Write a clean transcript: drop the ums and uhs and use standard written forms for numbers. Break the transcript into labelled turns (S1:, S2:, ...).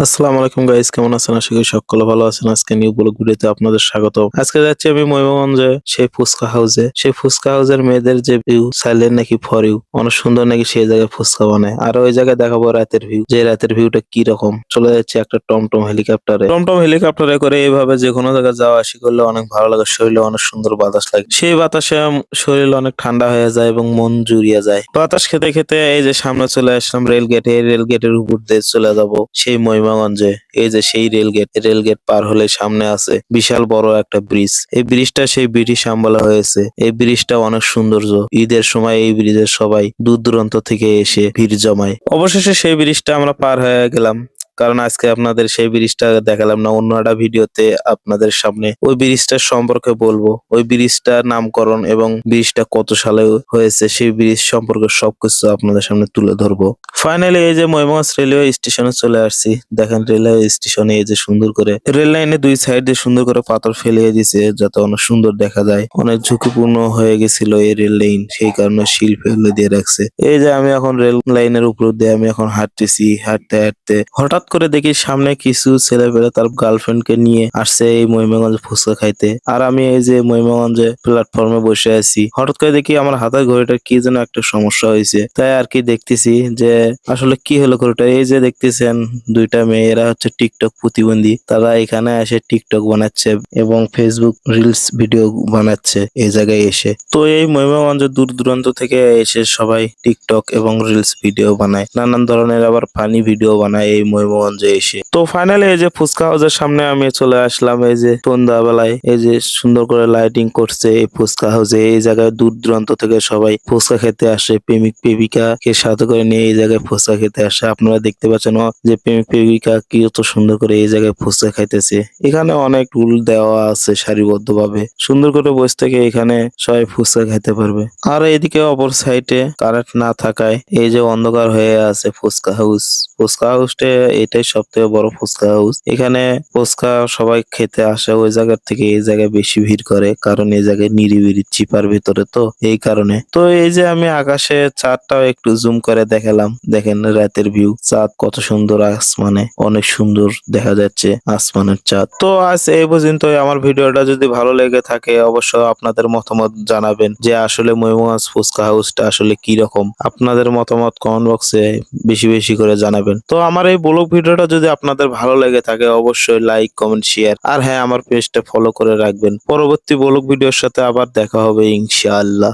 S1: আসসালামু আলাইকুম গাইস, কেমন আছেন? আশা করি সকলে ভালো আছেন। আজকে নিউ ব্লগ ভিডিওতে আপনাদের স্বাগত। আজকে যাচ্ছি আমি ময়ূরভঞ্জে সেই ফুচকা হাউসে। সেই ফুচকা হাউসের মেয়েদের যে ভিউ, সাইলেন্ট নাকি ফর ইউ, অনেক সুন্দর নাকি সেই জায়গায় ফুচকা বানায়। আর ওই জায়গায় দেখাবো রাতের ভিউ, যে রাতের ভিউটা কি রকম। চলে যাচ্ছে একটা টমটম হেলিকপ্টারে। টমটম হেলিকপ্টারে করে এইভাবে যে কোনো জায়গায় যাওয়া আসি করলে অনেক ভালো লাগে, শরীরে অনেক সুন্দর বাতাস লাগে। সেই বাতাসে শরীর অনেক ঠান্ডা হয়ে যায় এবং মন জুড়িয়ে যায়। বাতাস খেতে খেতে এই যে সামনে চলে আসলাম রেল গেটে। এই রেল গেটের উপর দিয়ে চলে যাব সেই মহিমাগঞ্জে। এই যে সেই রেল গেট পার হলে সামনে আছে বিশাল বড় একটা ব্রিজ। এই ব্রিজটা সেই ব্রিটিশ আমলে হয়েছে। এই ব্রিজটা অনেক সৌন্দর্য। ঈদের সময় এই ব্রিজের সবাই দূর দূরান্ত থেকে এসে ভিড় জমায়। অবশেষে সেই ব্রিজটা আমরা পার হয়ে গেলাম, কারণ আজকে আপনাদের সেই ব্রিজটা দেখালাম না, অন্য একটা ভিডিওতে আপনাদের সামনে ওই ব্রিজটার সম্পর্কে বলবো। ওই ব্রিজটার নামকরণ এবং ব্রিজটা কত সালে হয়েছে সেই ব্রিজ সম্পর্কে সবকিছু আপনাদের সামনে তুলে ধরবো। ফাইনালি এই যে ময়মনসিংহ রেলওয়ে স্টেশনে চলে আসছি। দেখেন রেলওয়ে স্টেশনে এই যে সুন্দর করে রেল লাইনে দুই সাইড দিয়ে সুন্দর করে পাথর ফেলিয়ে দিছে, যাতে অনেক সুন্দর দেখা যায়। অনেক ঝুঁকিপূর্ণ হয়ে গেছিল এই রেল লাইন, সেই কারণে শিল ফেলে দিয়ে রাখছে। এই যে আমি এখন রেল লাইনের উপর দিয়ে আমি এখন হাঁটতেছি। হাঁটতে হাঁটতে হঠাৎ করে দেখি সামনে কিছু ছেলেপেলে তার গার্লফ্রেন্ড কে নিয়ে আসছে এই মহিমাগঞ্জ ফুচকা খাইতে। আর আমি এই যে মহিমাগঞ্জে প্ল্যাটফর্মে বসে আছি, হঠাৎ করে দেখি আমার হাতের ঘড়িটার কি যেন একটা সমস্যা হয়েছে। তাই আর কি দেখতেছি যে আসলে কি হলো ঘড়িটা। এই যে দেখতেছেন দুইটা মেয়ে, এরা হচ্ছে টিকটক প্রতিবন্ধী। তারা এখানে এসে টিকটক বানাচ্ছে এবং ফেসবুক রিলস ভিডিও বানাচ্ছে এই জায়গায় এসে। তো এই মহিমাগঞ্জে দূর দূরান্ত থেকে এসে সবাই টিকটক এবং রিলস ভিডিও বানায়, নানান ধরনের আবার ফানি ভিডিও বানায় এই মহিমাগঞ্জে এসে। তো ফাইনালি এই যে ফুচকা হাউসের সামনে আমি চলে আসলাম। এই যে সন্ধ্যা বেলায় এই যে সুন্দর করে লাইটিং করছে এই ফুচকা হাউসে। এই জায়গায় দূর দূরান্ত থেকে সবাই ফুচকা খেতে আসে, প্রেমিক প্রেমিকাকে সাথে করে নিয়ে এই জায়গায় ফুচকা খেতে আসে। আপনারা দেখতে পাচ্ছেন যে প্রেমিক প্রেমিকা কি এত সুন্দর করে এই জায়গায় ফুচকা খাইতেছে। এখানে অনেক রুল দেওয়া আছে সারিবদ্ধ ভাবে, সুন্দর করে বসে থেকে এখানে সবাই ফুচকা খাইতে পারবে। আর এদিকে অপর সাইডে কারেন্ট না থাকায় এই যে অন্ধকার হয়ে আছে ফুচকা হাউস। ফুচকা হাউসটা এটাই সব থেকে বড় ফুচকা হাউস। এখানে ফুচকা সবাই খেতে আসে ওই জায়গার থেকে এই জায়গায় বেশি ভিড় করে, কারণ এই জায়গায় নিরিবিলি চিপার ভিতরে, তো এই কারণে। তো এই যে আমি আকাশে চাঁদটাও একটু জুম করে দেখালাম। দেখেন রাতের ভিউ, চাঁদ কত সুন্দর আসমানে, অনেক সুন্দর দেখা যাচ্ছে আসমানের চাঁদ। তো আজ এই পর্যন্তই। আমার ভিডিওটা যদি ভালো লেগে থাকে অবশ্যই আপনাদের মতামত জানাবেন যে আসলে ময়মনসিংহ ফুচকা হাউসটা আসলে কি রকম। আপনাদের মতামত কমেন্ট বক্সে বেশি বেশি করে জানাবেন। তো আমার এই ব্লগ ভিডিওটা যদি আপনাদের ভালো লেগে থাকে অবশ্যই লাইক কমেন্ট শেয়ার, আর হ্যাঁ আমার পেজটা ফলো করে রাখবেন। পরবর্তী ব্লগ ভিডিওর সাথে আবার দেখা হবে ইনশাআল্লাহ।